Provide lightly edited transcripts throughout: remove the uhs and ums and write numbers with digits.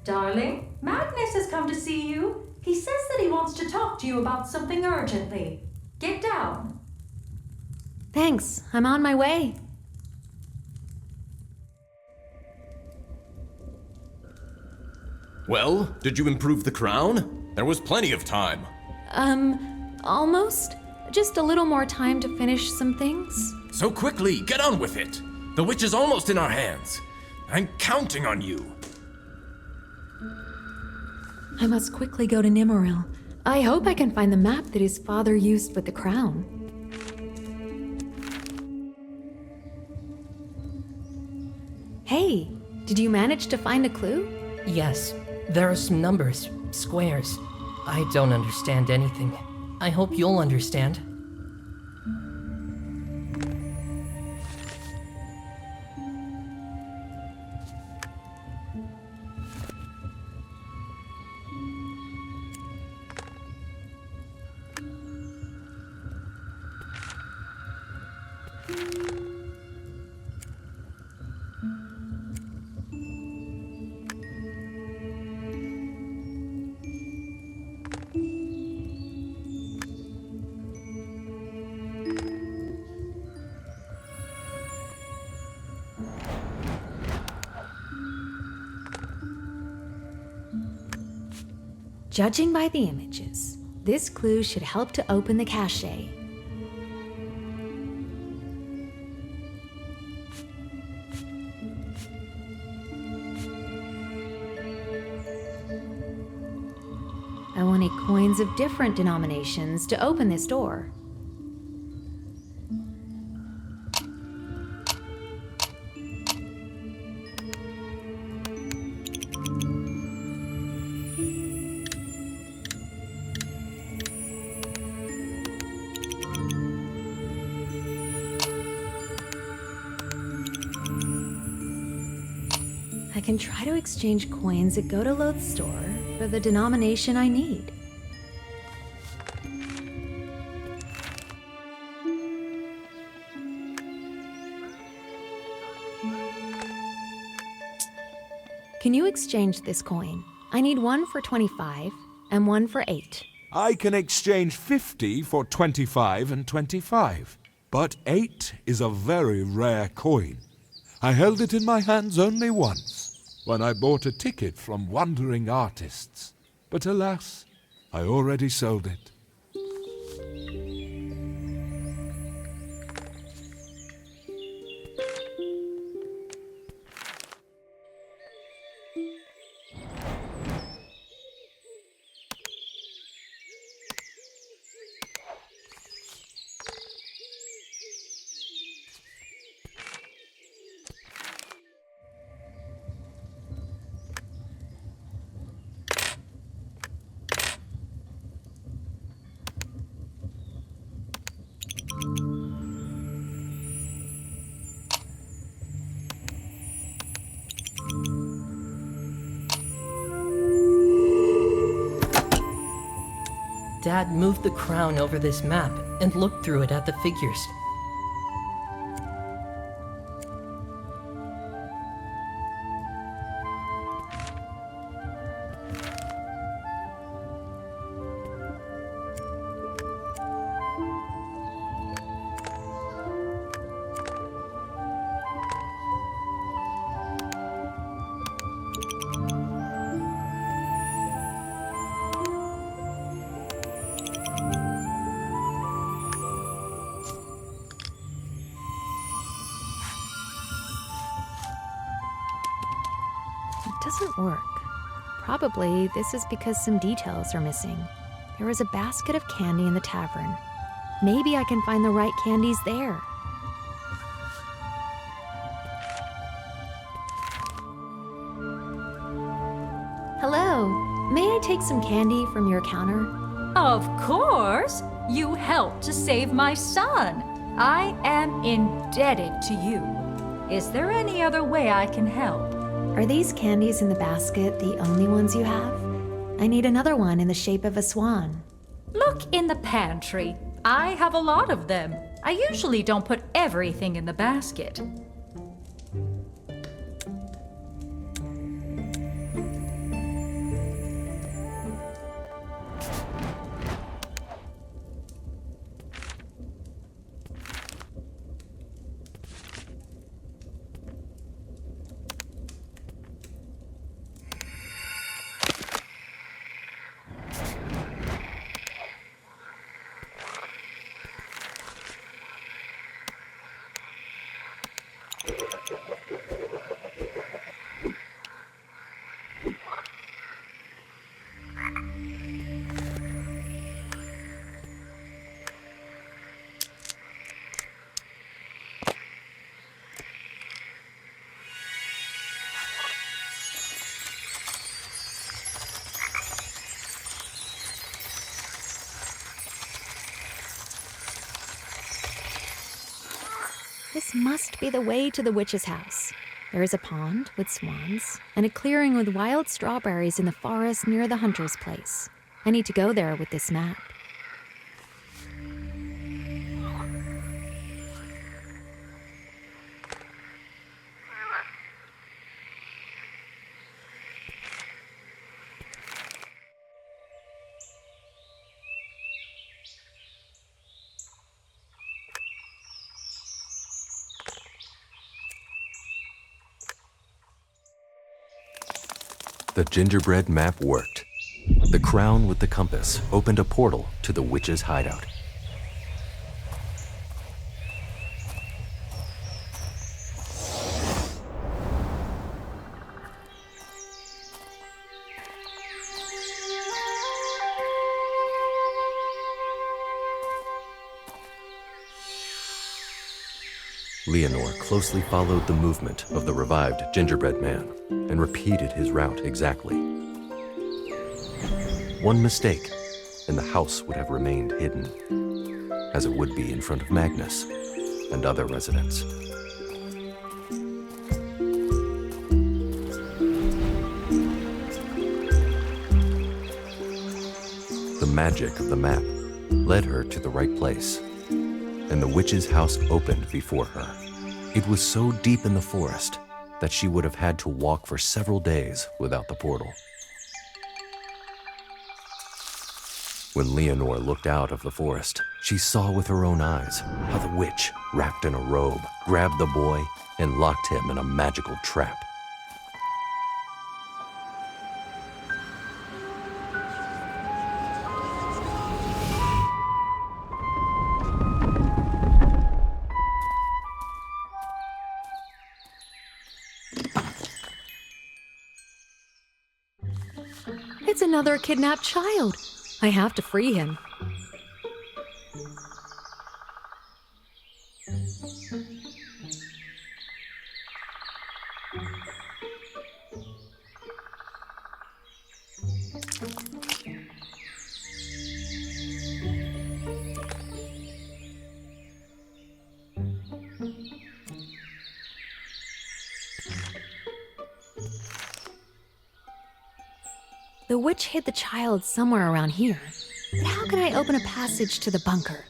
Darling, Magnus has come to see you. He says that he wants to talk to you about something urgently. Get down. Thanks, I'm on my way. Well, did you improve the crown? There was plenty of time. Almost. Just a little more time to finish some things. So quickly, get on with it. The witch is almost in our hands. I'm counting on you. I must quickly go to Nimmeril. I hope I can find the map that his father used with the crown. Hey, did you manage to find a clue? Yes, there are some numbers, squares. I don't understand anything. I hope you'll understand. Judging by the images, this clue should help to open the cache. I will need coins of different denominations to open this door. I can try to exchange coins at Godoloth's store for the denomination I need. Can you exchange this coin? I need one for 25 and one for 8. I can exchange 50 for 25 and 25. But 8 is a very rare coin. I held it in my hands only once, when I bought a ticket from wandering artists. But alas, I already sold it. Dad moved the crown over this map and looked through it at the figures. It doesn't work. Probably this is because some details are missing. There was a basket of candy in the tavern. Maybe I can find the right candies there. Hello, may I take some candy from your counter? Of course! You helped to save my son. I am indebted to you. Is there any other way I can help? Are these candies in the basket the only ones you have? I need another one in the shape of a swan. Look in the pantry. I have a lot of them. I usually don't put everything in the basket. This must be the way to the witch's house. There is a pond with swans and a clearing with wild strawberries in the forest near the hunter's place. I need to go there with this map. The gingerbread map worked. The crown with the compass opened a portal to the witch's hideout. Leonore closely followed the movement of the revived gingerbread man and repeated his route exactly. One mistake, and the house would have remained hidden, as it would be in front of Magnus and other residents. The magic of the map led her to the right place, and the witch's house opened before her. It was so deep in the forest that she would have had to walk for several days without the portal. When Leonore looked out of the forest, she saw with her own eyes how the witch, wrapped in a robe, grabbed the boy and locked him in a magical trap. It's another kidnapped child. I have to free him. The witch hid the child somewhere around here. But how can I open a passage to the bunker?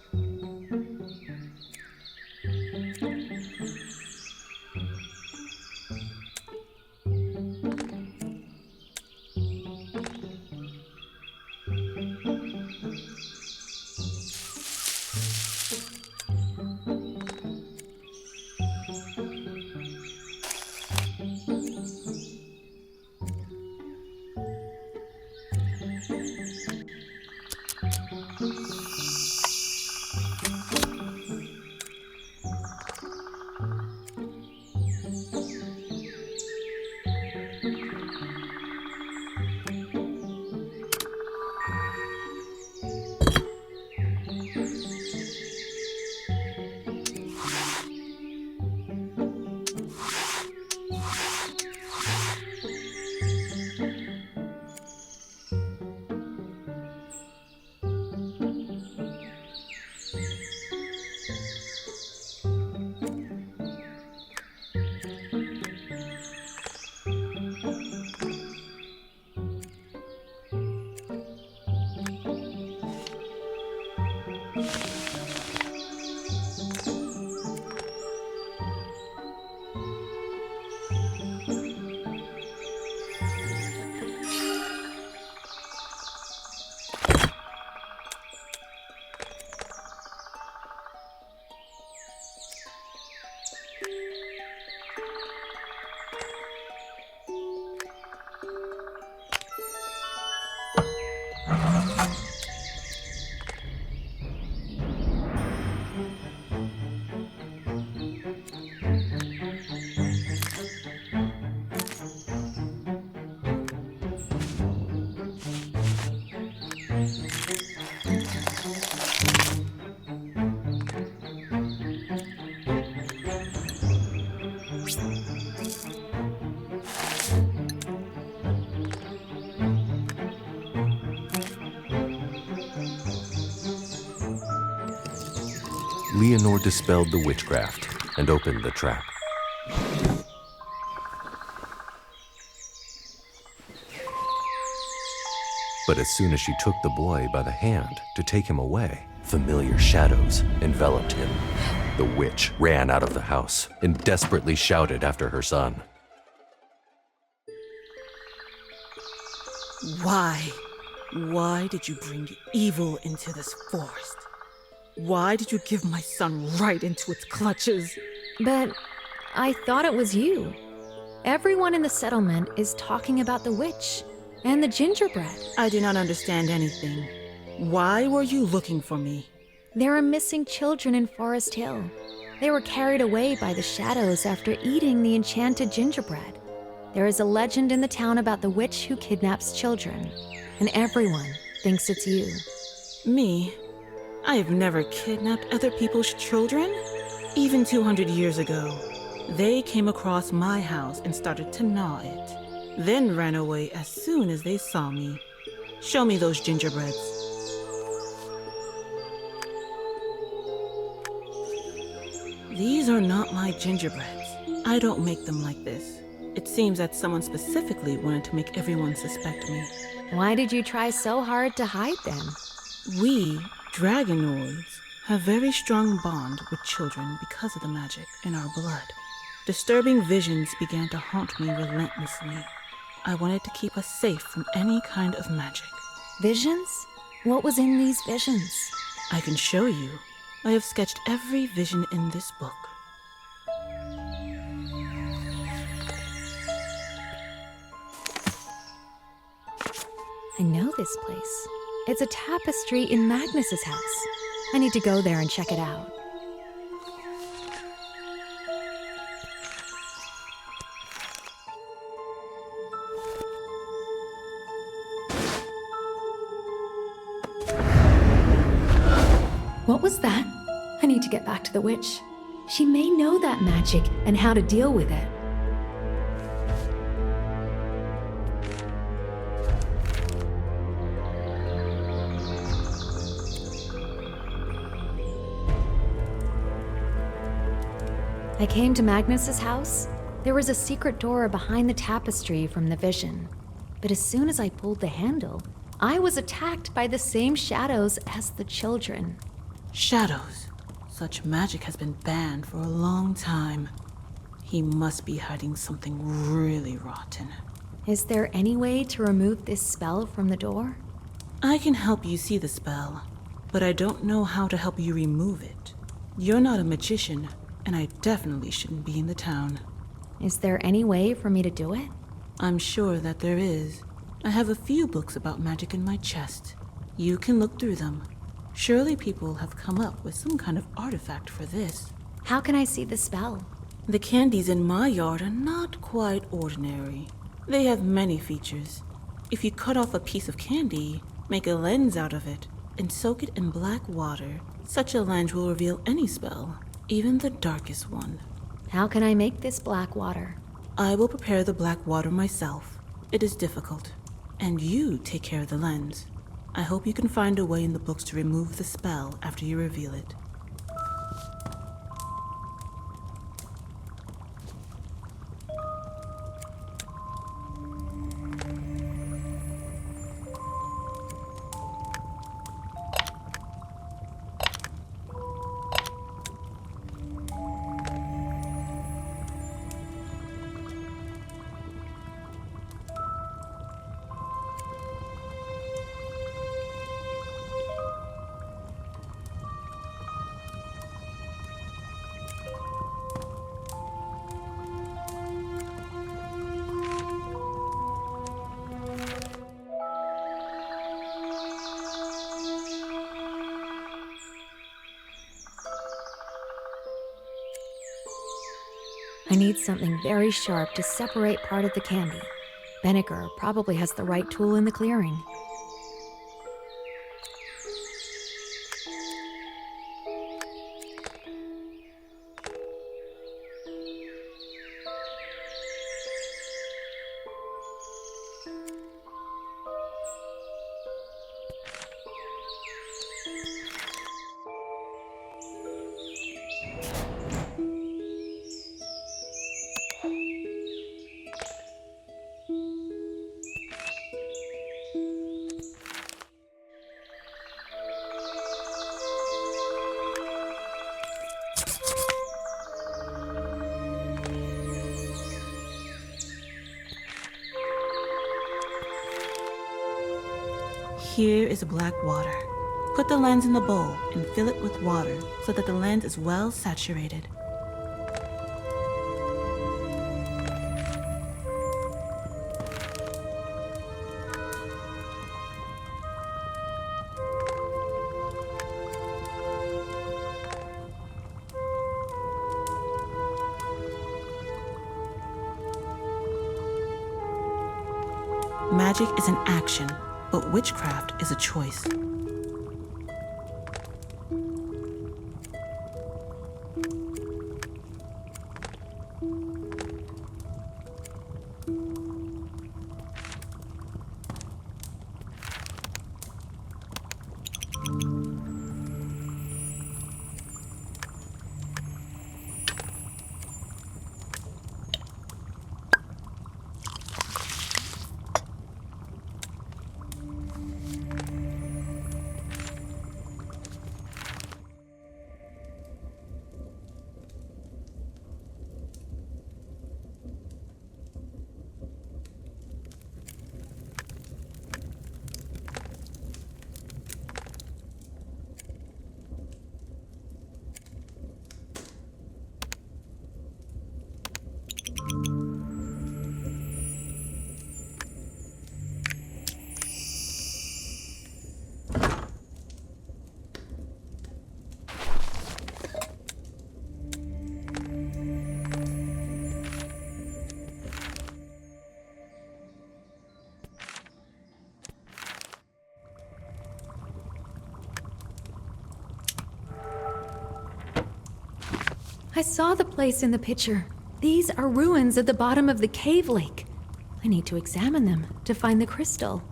Leonore dispelled the witchcraft and opened the trap. But as soon as she took the boy by the hand to take him away, familiar shadows enveloped him. The witch ran out of the house and desperately shouted after her son. Why? Why did you bring evil into this forest? Why did you give my son right into its clutches? But I thought it was you. Everyone in the settlement is talking about the witch and the gingerbread. I do not understand anything. Why were you looking for me? There are missing children in Forest Hill. They were carried away by the shadows after eating the enchanted gingerbread. There is a legend in the town about the witch who kidnaps children, and everyone thinks it's you. Me? I have never kidnapped other people's children. Even 200 years ago, they came across my house and started to gnaw it, then ran away as soon as they saw me. Show me those gingerbreads. These are not my gingerbreads. I don't make them like this. It seems that someone specifically wanted to make everyone suspect me. Why did you try so hard to hide them? We, dragonoids, have very strong bond with children because of the magic in our blood. Disturbing visions began to haunt me relentlessly. I wanted to keep us safe from any kind of magic. Visions? What was in these visions? I can show you. I have sketched every vision in this book. I know this place. It's a tapestry in Magnus's house. I need to go there and check it out. What was that? I need to get back to the witch. She may know that magic and how to deal with it. I came to Magnus's house. There was a secret door behind the tapestry from the vision. But as soon as I pulled the handle, I was attacked by the same shadows as the children. Shadows. Such magic has been banned for a long time. He must be hiding something really rotten. Is there any way to remove this spell from the door? I can help you see the spell, but I don't know how to help you remove it. You're not a magician, and I definitely shouldn't be in the town. Is there any way for me to do it? I'm sure that there is. I have a few books about magic in my chest. You can look through them. Surely people have come up with some kind of artifact for this. How can I see the spell? The candies in my yard are not quite ordinary. They have many features. If you cut off a piece of candy, make a lens out of it, and soak it in black water, such a lens will reveal any spell, even the darkest one. How can I make this black water? I will prepare the black water myself. It is difficult. And you take care of the lens. I hope you can find a way in the books to remove the spell after you reveal it. I need something very sharp to separate part of the candy. Vinegar probably has the right tool in the clearing. Here is black water. Put the lens in the bowl and fill it with water so that the lens is well saturated. Magic is an action, but witchcraft is a choice. I saw the place in the picture. These are ruins at the bottom of the cave lake. I need to examine them to find the crystal.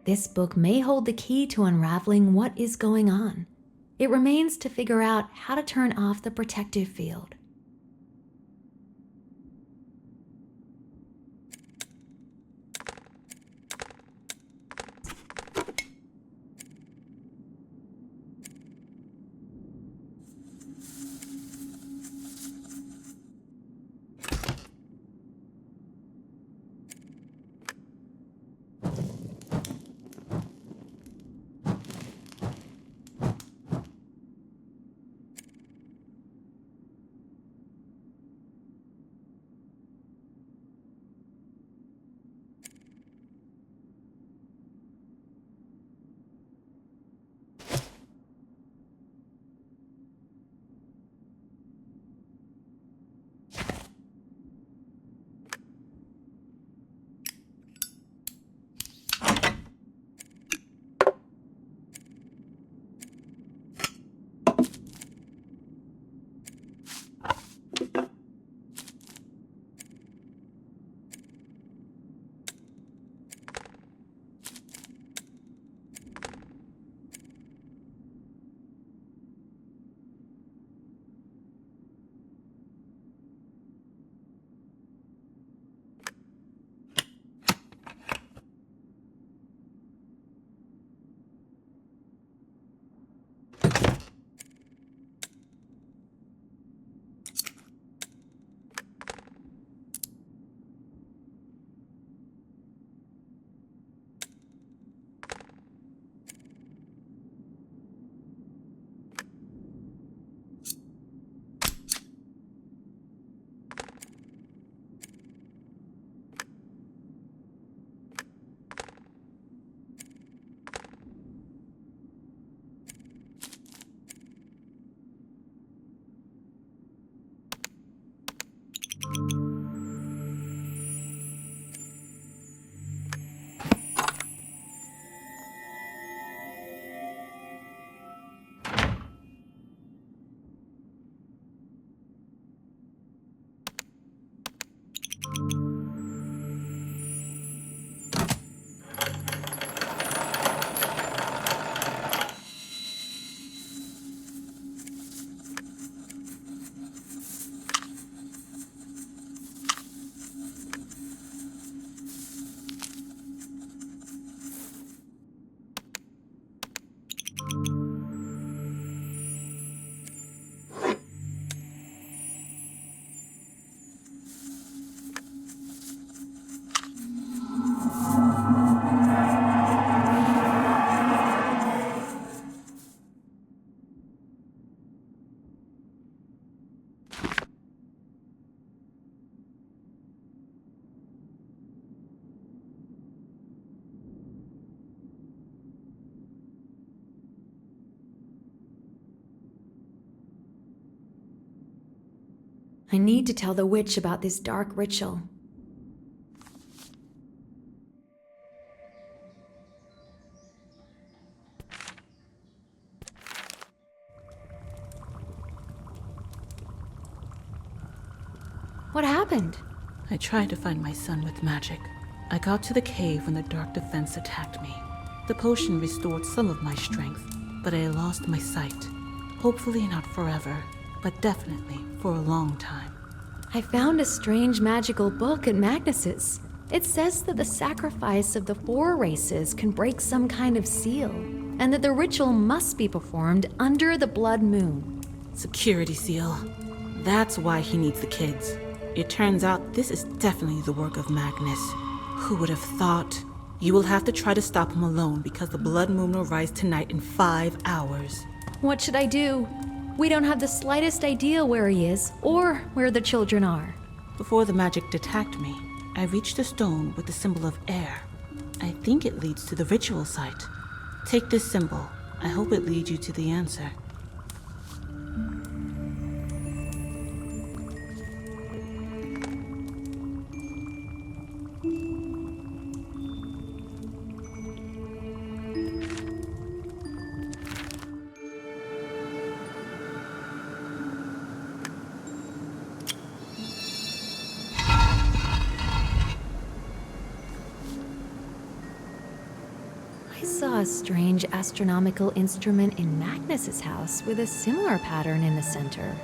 This book may hold the key to unraveling what is going on. It remains to figure out how to turn off the protective field. I need to tell the witch about this dark ritual. What happened? I tried to find my son with magic. I got to the cave when the dark defense attacked me. The potion restored some of my strength, but I lost my sight. Hopefully not forever, but definitely for a long time. I found a strange magical book at Magnus's. It says that the sacrifice of the 4 races can break some kind of seal, and that the ritual must be performed under the blood moon. Security seal. That's why he needs the kids. It turns out this is definitely the work of Magnus. Who would have thought? You will have to try to stop him alone because the blood moon will rise tonight in 5 hours. What should I do? We don't have the slightest idea where he is or where the children are. Before the magic attacked me, I reached a stone with the symbol of air. I think it leads to the ritual site. Take this symbol. I hope it leads you to the answer. I saw a strange astronomical instrument in Magnus's house with a similar pattern in the center.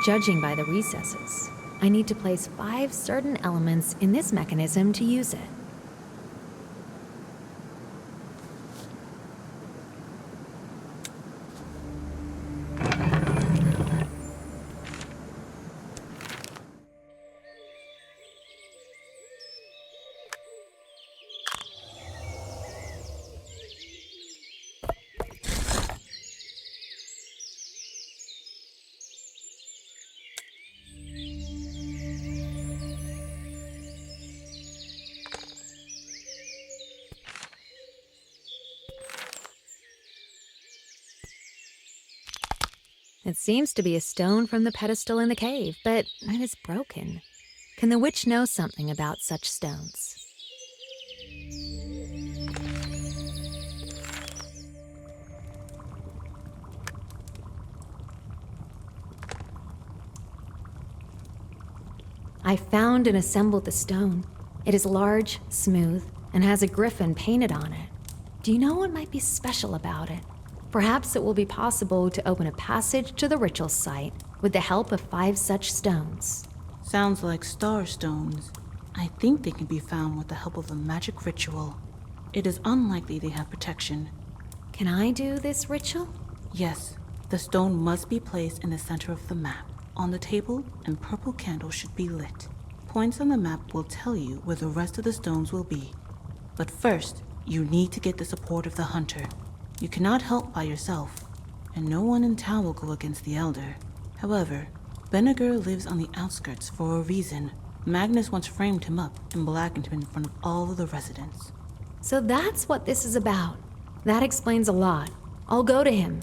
Judging by the recesses, I need to place 5 certain elements in this mechanism to use it. It seems to be a stone from the pedestal in the cave, but it is broken. Can the witch know something about such stones? I found and assembled the stone. It is large, smooth, and has a griffin painted on it. Do you know what might be special about it? Perhaps it will be possible to open a passage to the ritual site with the help of 5 such stones. Sounds like star stones. I think they can be found with the help of a magic ritual. It is unlikely they have protection. Can I do this ritual? Yes, the stone must be placed in the center of the map. On the table, and purple candles should be lit. Points on the map will tell you where the rest of the stones will be. But first, you need to get the support of the hunter. You cannot help by yourself, and no one in town will go against the elder. However, Benniger lives on the outskirts for a reason. Magnus once framed him up and blackened him in front of all of the residents. So that's what this is about. That explains a lot. I'll go to him.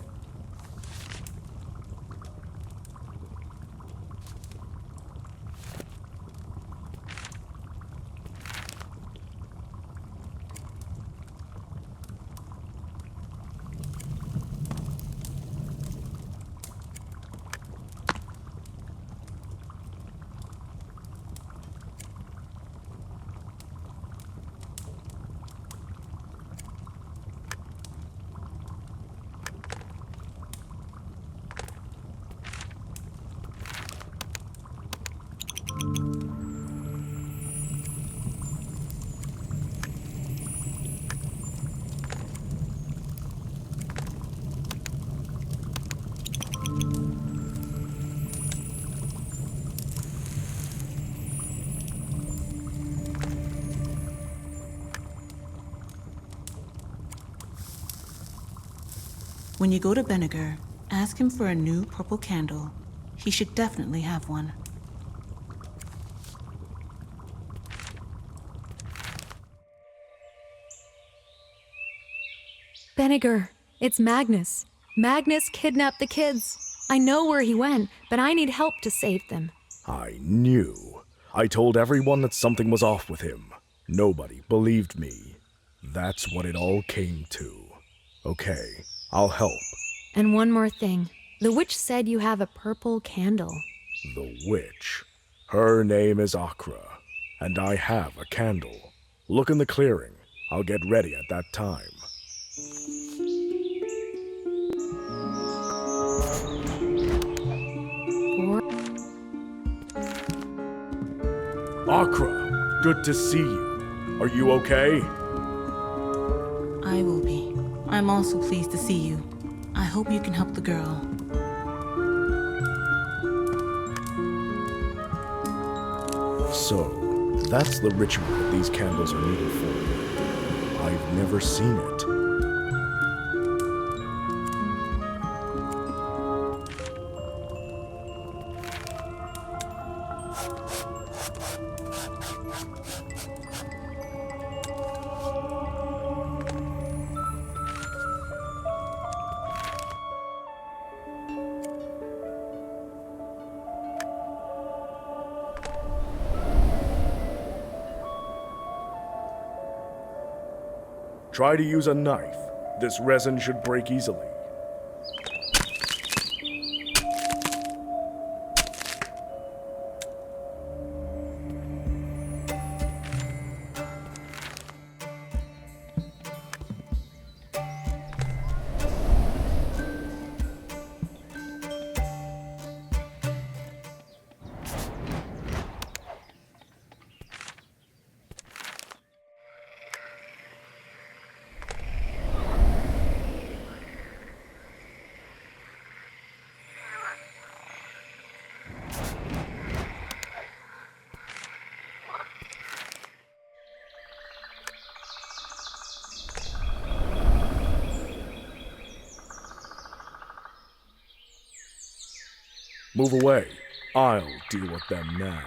When you go to Benniger, ask him for a new purple candle. He should definitely have one. Benniger, it's Magnus. Magnus kidnapped the kids. I know where he went, but I need help to save them. I knew. I told everyone that something was off with him. Nobody believed me. That's what it all came to. Okay, I'll help. And one more thing. The witch said you have a purple candle. The witch. Her name is Akra, and I have a candle. Look in the clearing. I'll get ready at that time. Akra, good to see you. Are you okay? I will be. I'm also pleased to see you. I hope you can help the girl. So, that's the ritual that these candles are needed for. I've never seen it. Try to use a knife. This resin should break easily. Move away. I'll deal with them now.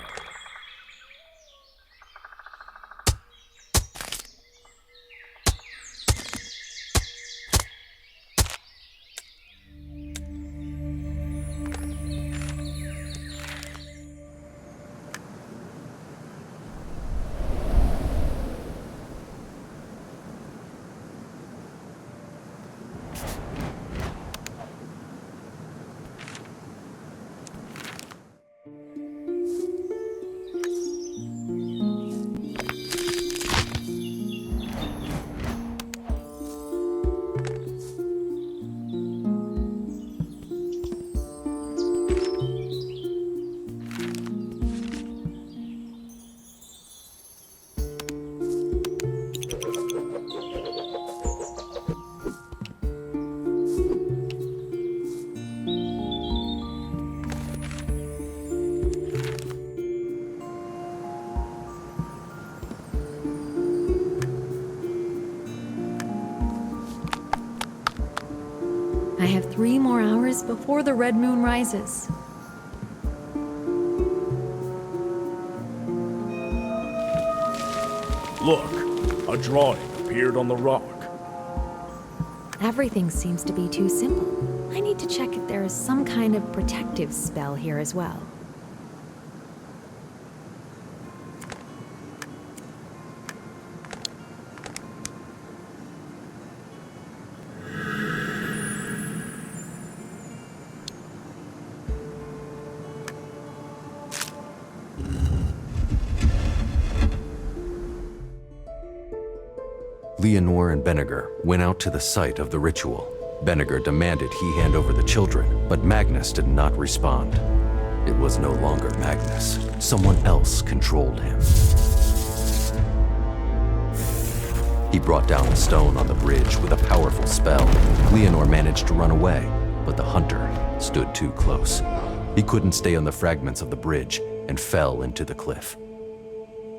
I have 3 more hours before the red moon rises. Look, a drawing appeared on the rock. Everything seems to be too simple. I need to check if there is some kind of protective spell here as well. Leonore and Benniger went out to the site of the ritual. Benniger demanded he hand over the children, but Magnus did not respond. It was no longer Magnus. Someone else controlled him. He brought down a stone on the bridge with a powerful spell. Leonore managed to run away, but the hunter stood too close. He couldn't stay on the fragments of the bridge and fell into the cliff.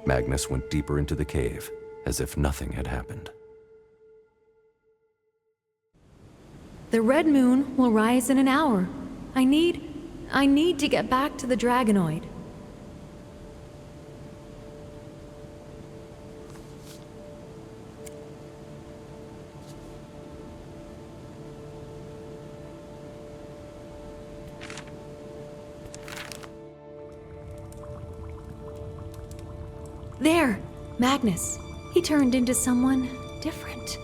Magnus went deeper into the cave, as if nothing had happened. The red moon will rise in an hour. I need to get back to the Dragonoid. There, Magnus. He turned into someone different.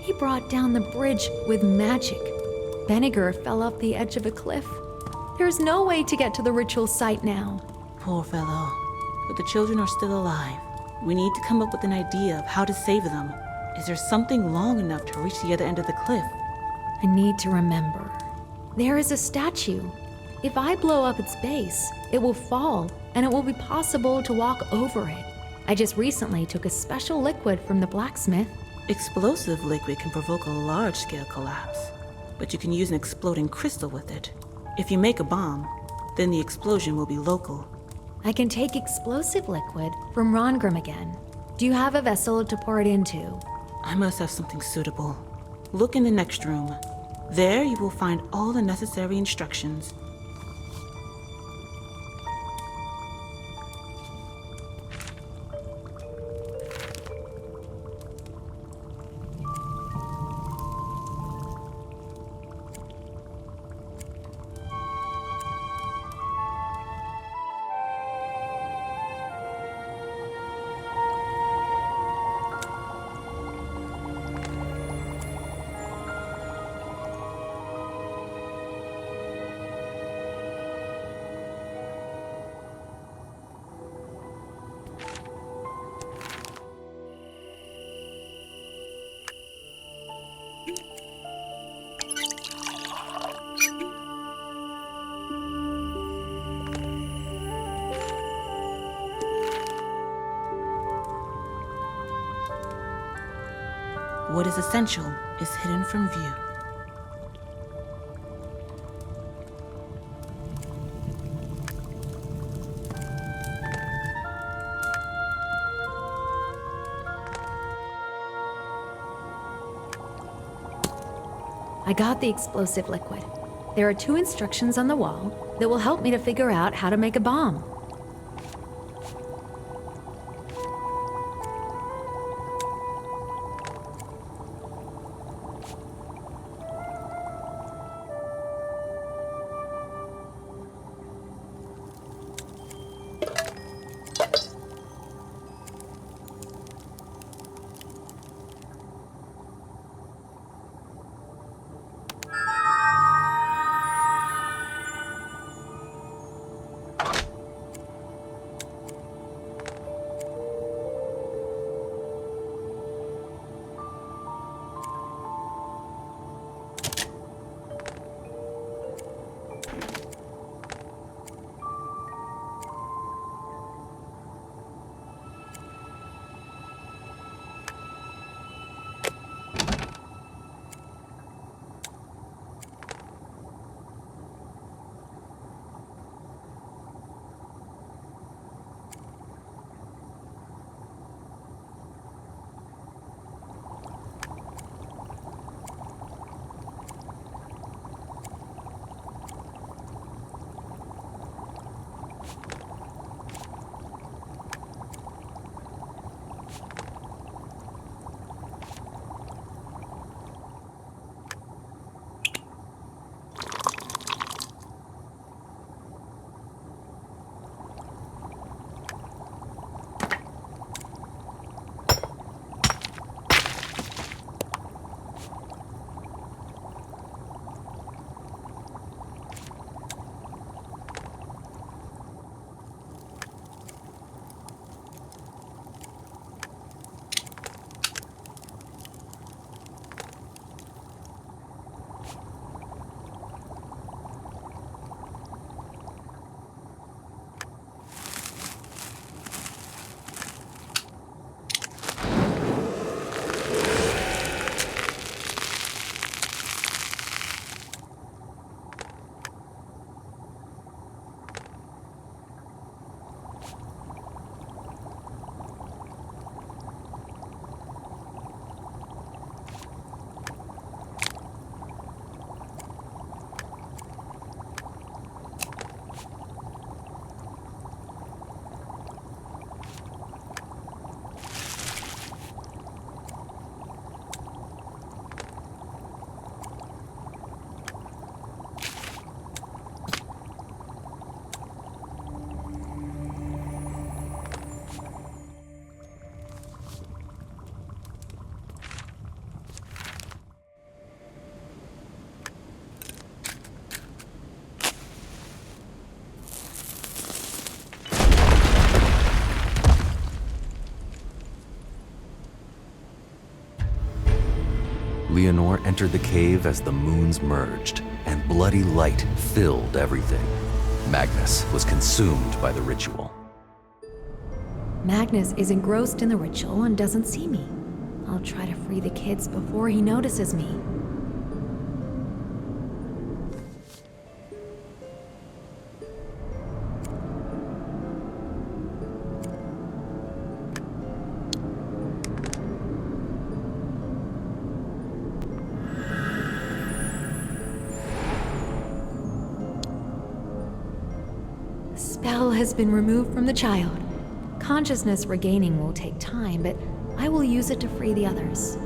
He brought down the bridge with magic. Benniger fell off the edge of a cliff. There's no way to get to the ritual site now. Poor fellow. But the children are still alive. We need to come up with an idea of how to save them. Is there something long enough to reach the other end of the cliff? I need to remember. There is a statue. If I blow up its base, it will fall, and it will be possible to walk over it. I just recently took a special liquid from the blacksmith. Explosive liquid can provoke a large-scale collapse, but you can use an exploding crystal with it. If you make a bomb, then the explosion will be local. I can take explosive liquid from Rongrim again. Do you have a vessel to pour it into? I must have something suitable. Look in the next room. There you will find all the necessary instructions. What is essential is hidden from view. I got the explosive liquid. There are 2 instructions on the wall that will help me to figure out how to make a bomb. Leonore entered the cave as the moons merged, and bloody light filled everything. Magnus was consumed by the ritual. Magnus is engrossed in the ritual and doesn't see me. I'll try to free the kids before he notices me. The spell has been removed from the child. Consciousness regaining will take time, but I will use it to free the others.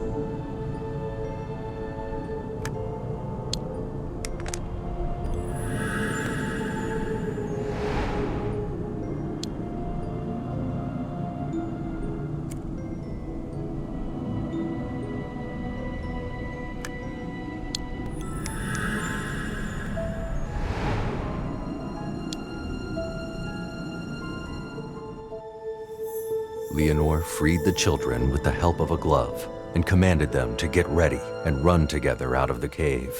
Leonore freed the children with the help of a glove and commanded them to get ready and run together out of the cave.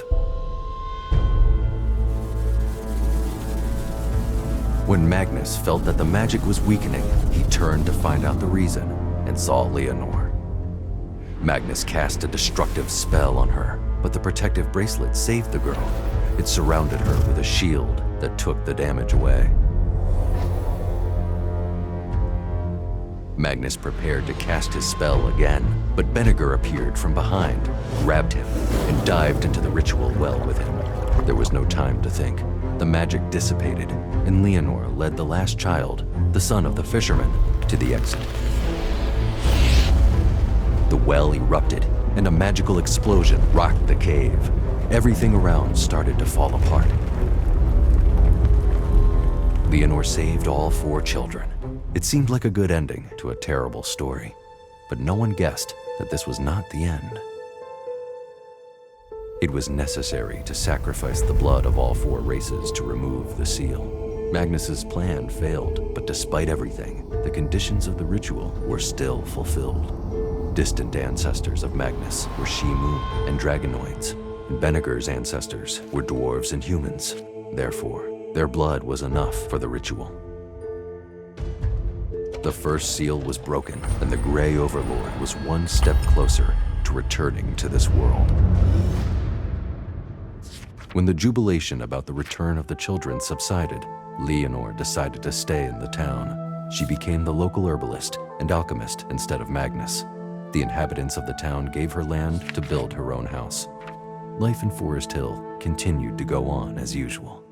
When Magnus felt that the magic was weakening, he turned to find out the reason and saw Leonore. Magnus cast a destructive spell on her, but the protective bracelet saved the girl. It surrounded her with a shield that took the damage away. Magnus prepared to cast his spell again, but Benniger appeared from behind, grabbed him, and dived into the ritual well with him. There was no time to think. The magic dissipated, and Leonore led the last child, the son of the fisherman, to the exit. The well erupted, and a magical explosion rocked the cave. Everything around started to fall apart. Leonore saved all 4 children. It seemed like a good ending to a terrible story, but no one guessed that this was not the end. It was necessary to sacrifice the blood of all 4 races to remove the seal. Magnus's plan failed, but despite everything, the conditions of the ritual were still fulfilled. Distant ancestors of Magnus were Shimu and Dragonoids, and Benniger's ancestors were dwarves and humans. Therefore, their blood was enough for the ritual. The first seal was broken, and the Grey Overlord was one step closer to returning to this world. When the jubilation about the return of the children subsided, Leonore decided to stay in the town. She became the local herbalist and alchemist instead of Magnus. The inhabitants of the town gave her land to build her own house. Life in Forest Hill continued to go on as usual.